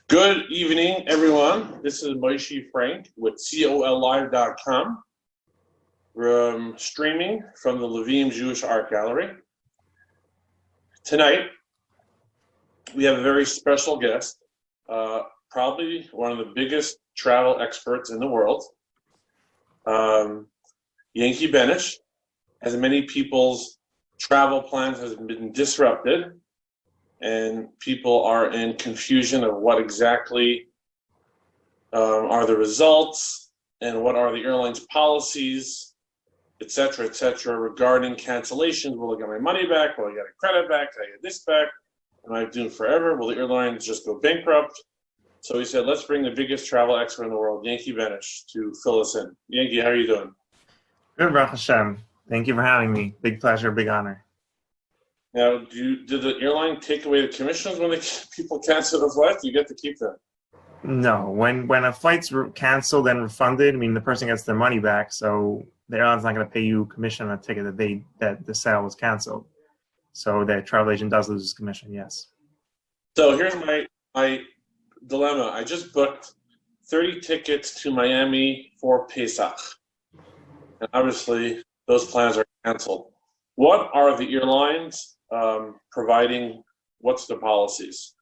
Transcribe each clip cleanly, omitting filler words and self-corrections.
Good evening, everyone. This is Moshe Frank with collive.com. We're streaming from the Levim Jewish Art Gallery. Tonight, we have a very special guest, probably one of the biggest travel experts in the world, Yanky Bennish. As many people's travel plans have been disrupted, and people are in confusion of what exactly are the results and what are the airline's policies, et cetera, regarding cancellations. Will I get my money back? Will I get a credit back? Can I get this back? Am I doomed forever? Will the airlines just go bankrupt? So he said, let's bring the biggest travel expert in the world, Yanky Bennish, to fill us in. Yanky, how are you doing? Good, Baruch Hashem. Thank you for having me. Big pleasure, big honor. Now, did the airline take away the commissions when people cancel the flights? You get to keep them. No, when a flight's canceled and refunded, I mean, the person gets their money back, so the airline's not going to pay you commission on a ticket that the sale was canceled. So the travel agent does lose his commission, yes. So here's my dilemma. I just booked 30 tickets to Miami for Pesach. And obviously, those plans are canceled. What are the airlines providing? What's the policies?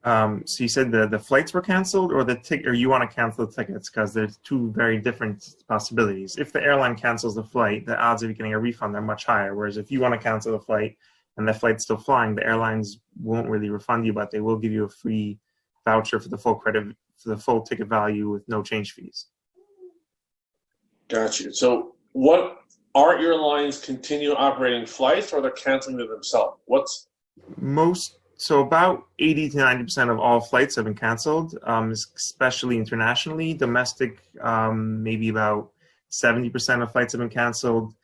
So you said the flights were canceled, or or you want to cancel the tickets, because there's two very different possibilities. If the airline cancels the flight, the odds of you getting a refund are much higher. Whereas if you want to cancel the flight and the flight's still flying, the airlines won't really refund you, but they will give you a free voucher for the full credit for the full ticket value with no change fees. Got you. So what are airlines continue operating flights, or they're canceling them themselves? So about 80 to 90% of all flights have been canceled, especially internationally. Domestic, maybe about 70% of flights have been canceled,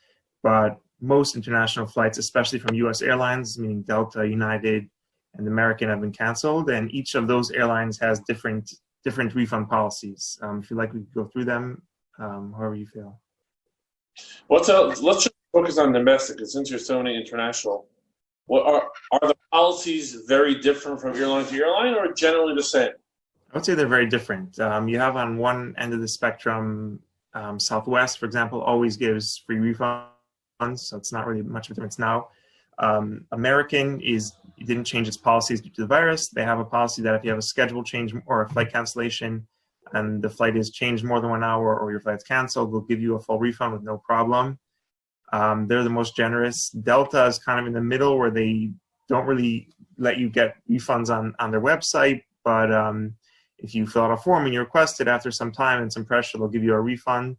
but most international flights, especially from U.S. airlines, meaning Delta, United, and American, have been canceled, and each of those airlines has different refund policies. If you'd like, we could go through them, however you feel. Let's just focus on domestic, because since you're so many international. What are the policies very different from airline to airline, or generally the same? I would say they're very different. You have on one end of the spectrum, Southwest, for example, always gives free refunds, so it's not really much of a difference now. American didn't change its policies due to the virus. They have a policy that if you have a schedule change or a flight cancellation and the flight is changed more than 1 hour or your flight's canceled, they'll give you a full refund with no problem. They're the most generous. Delta is kind of in the middle, where they don't really let you get refunds on their website, but if you fill out a form and you request it, after some time and some pressure, they'll give you a refund.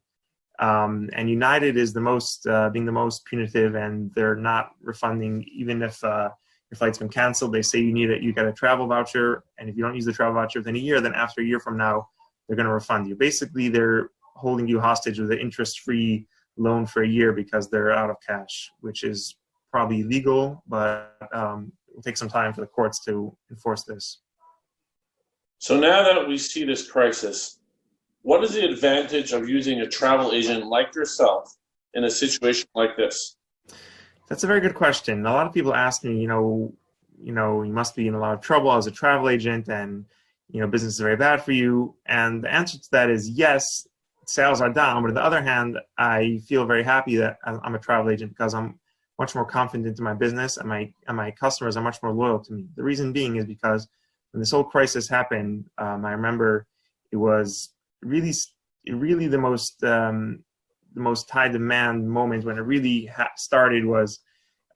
And United is being the most punitive, and they're not refunding even if your flight's been canceled. They say you get a travel voucher, and if you don't use the travel voucher within a year, then after a year from now, they're going to refund you. Basically, they're holding you hostage with an interest-free loan for a year because they're out of cash, which is probably illegal, but it will take some time for the courts to enforce this. So now that we see this crisis, what is the advantage of using a travel agent like yourself in a situation like this? That's a very good question. A lot of people ask me, you must be in a lot of trouble as a travel agent, and business is very bad for you. And the answer to that is yes. Sales are down, but on the other hand, I feel very happy that I'm a travel agent, because I'm much more confident in my business, and my customers are much more loyal to me. The reason being is because when this whole crisis happened, I remember it was really the most high demand moment when it really started was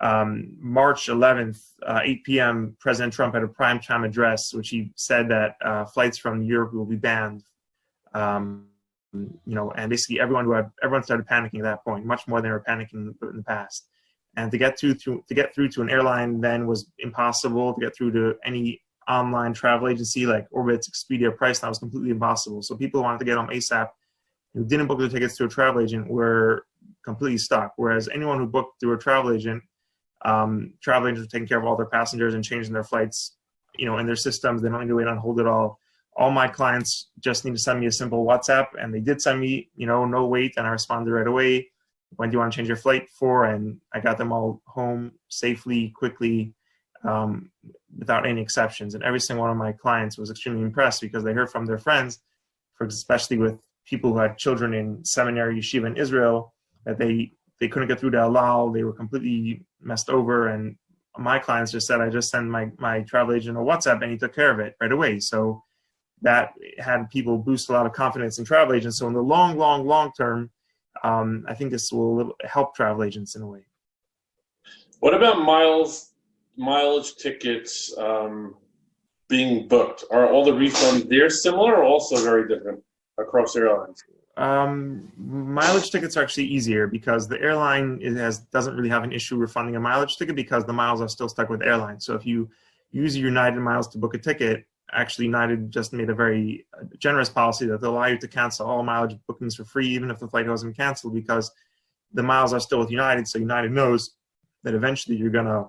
March 11th, 8 p.m. President Trump had a primetime address, which he said that flights from Europe will be banned. And basically everyone started panicking at that point, much more than they were panicking in the past. And to get through to an airline then was impossible. To get through to any online travel agency like Orbitz, Expedia, Priceline was completely impossible. So people wanted to get home ASAP who didn't book their tickets to a travel agent were completely stuck. Whereas anyone who booked through a travel agent were taking care of all their passengers and changing their flights, in their systems. They don't need to wait on hold at all. All my clients just need to send me a simple WhatsApp, and they did send me, no wait, and I responded right away. When do you want to change your flight for? And I got them all home safely, quickly, without any exceptions. And every single one of my clients was extremely impressed because they heard from their friends, especially with people who had children in seminary yeshiva in Israel, that they couldn't get through to halal. They were completely messed over. And my clients just said, I just sent my travel agent a WhatsApp and he took care of it right away. So that had people boost a lot of confidence in travel agents. So in the long term, I think this will help travel agents in a way. What about mileage tickets being booked? Are all the refunds there similar or also very different across airlines? Mileage tickets are actually easier because the airline doesn't really have an issue refunding a mileage ticket because the miles are still stuck with airlines. So if you use United miles to book a ticket, actually United just made a very generous policy that they'll allow you to cancel all mileage bookings for free, even if the flight hasn't canceled, because the miles are still with United. So United knows that eventually you're going to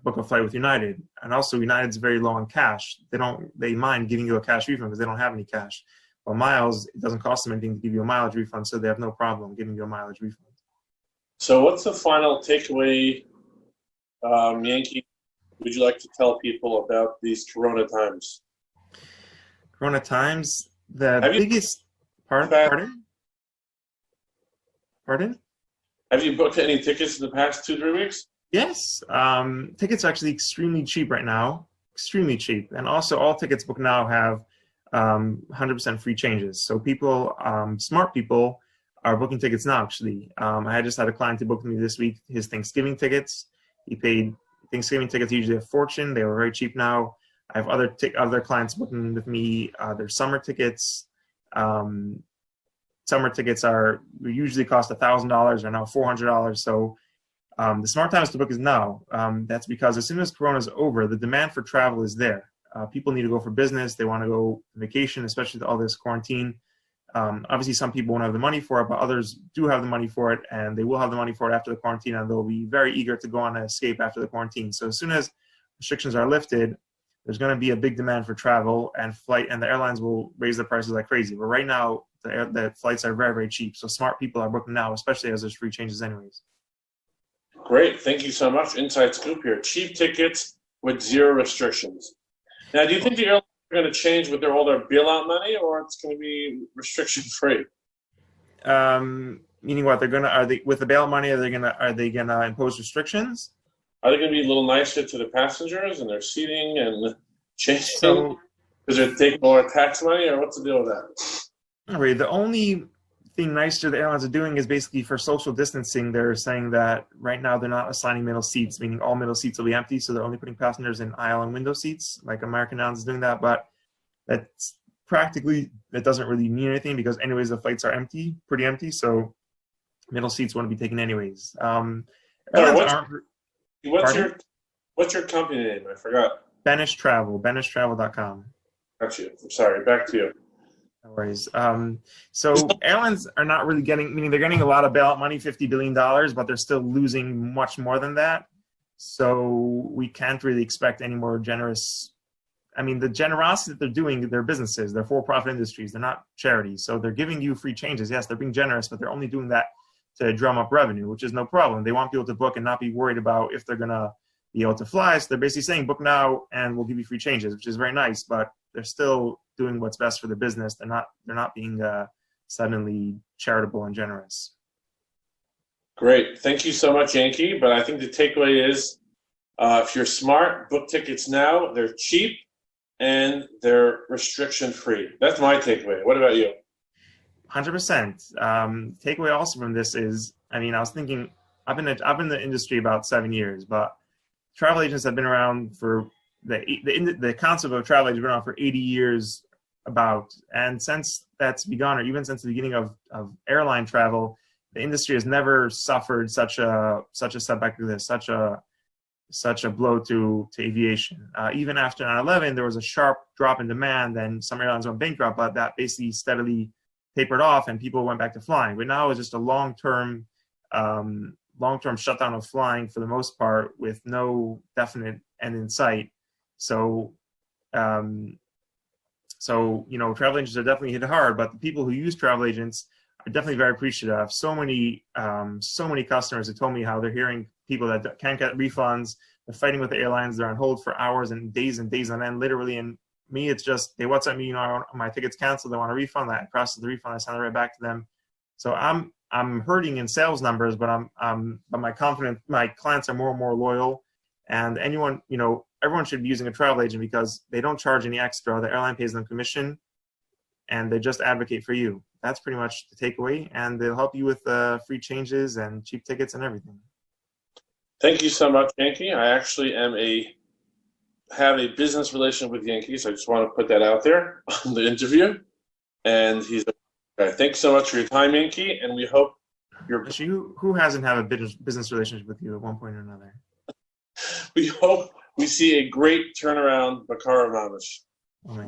book a flight with United. And also United's very low on cash. They mind giving you a cash refund because they don't have any cash. Well, miles, it doesn't cost them anything to give you a mileage refund, so they have no problem giving you a mileage refund. So what's the final takeaway, Yanky, would you like to tell people about these Corona times? Corona times, the biggest... Pardon? Have you booked any tickets in the past 2-3 weeks? Yes. Tickets are actually extremely cheap right now. Extremely cheap. And also all tickets booked now have 100% free changes. So people, smart people, are booking tickets now, actually. I just had a client who booked me this week his Thanksgiving tickets. He paid Thanksgiving tickets, usually a fortune. They were very cheap now. I have other clients booking with me their summer tickets. Summer tickets usually cost $1,000 or now $400. So the smart times to book is now. That's because as soon as Corona is over, the demand for travel is there. People need to go for business. They want to go vacation, especially with all this quarantine. Obviously, some people won't have the money for it, but others do have the money for it, and they will have the money for it after the quarantine, and they'll be very eager to go on an escape after the quarantine. So as soon as restrictions are lifted, there's going to be a big demand for travel, and the airlines will raise the prices like crazy. But right now, the flights are very, very cheap. So smart people are booking now, especially as there's free changes anyways. Great. Thank you so much. Inside scoop here. Cheap tickets with zero restrictions. Now, do you think the airlines are going to change with all their bailout money, or it's going to be restriction-free? Meaning what? With the bailout money? Are they gonna impose restrictions? Are they going to be a little nicer to the passengers and their seating and changing because they're taking more tax money, or what's the deal with that? Right. The only thing nicer the airlines are doing is basically for social distancing. They're saying that right now they're not assigning middle seats, meaning all middle seats will be empty, so they're only putting passengers in aisle and window seats, like American Airlines is doing that. But that's practically, that doesn't really mean anything because anyways the flights are pretty empty, so middle seats won't be taken anyways. What's your company name? I forgot. Bennish Travel, BennishTravel.com. Got you. I'm sorry. Back to you. No worries. So airlines are not really meaning they're getting a lot of bailout money, $50 billion, but they're still losing much more than that. So we can't really expect any more generous. I mean, the generosity that they're doing, they're businesses, they're for-profit industries, they're not charities. So they're giving you free changes. Yes, they're being generous, but they're only doing that to drum up revenue, which is no problem. They want people to book and not be worried about if they're going to be able to fly. So they're basically saying, book now and we'll give you free changes, which is very nice, but they're still doing what's best for the business. They're not being suddenly charitable and generous. Great. Thank you so much, Yanky. But I think the takeaway is if you're smart, book tickets now. They're cheap and they're restriction-free. That's my takeaway. What about you? 100%. Takeaway also from this is, I mean, I was thinking, I've been in the industry about 7 years, but travel agents have been around for the concept of travel agents has been around for 80 years about, and since that's begun, or even since the beginning of airline travel, the industry has never suffered such a setback like this, such a blow to aviation. Even after 9/11, there was a sharp drop in demand, then some airlines went bankrupt, but that basically steadily tapered off and people went back to flying. But now it's just a long-term shutdown of flying for the most part with no definite end in sight. So, travel agents are definitely hit hard, but the people who use travel agents I'm definitely very appreciative. I have so many customers who told me how they're hearing people that can't get refunds. They're fighting with the airlines. They're on hold for hours and days on end, literally. And me, it's just they WhatsApp me, my ticket's canceled. They want a refund. I process the refund. I send it right back to them. So I'm hurting in sales numbers, but my clients are more and more loyal. And everyone should be using a travel agent because they don't charge any extra. The airline pays them commission, and they just advocate for you. That's pretty much the takeaway, and they'll help you with free changes and cheap tickets and everything. Thank you so much, Yanky. I actually have a business relationship with Yanky, so I just want to put that out there on the interview. And thanks so much for your time, Yanky, and we hope who hasn't had a business relationship with you at one point or another? We hope we see a great turnaround, Bakara Mamish. Oh,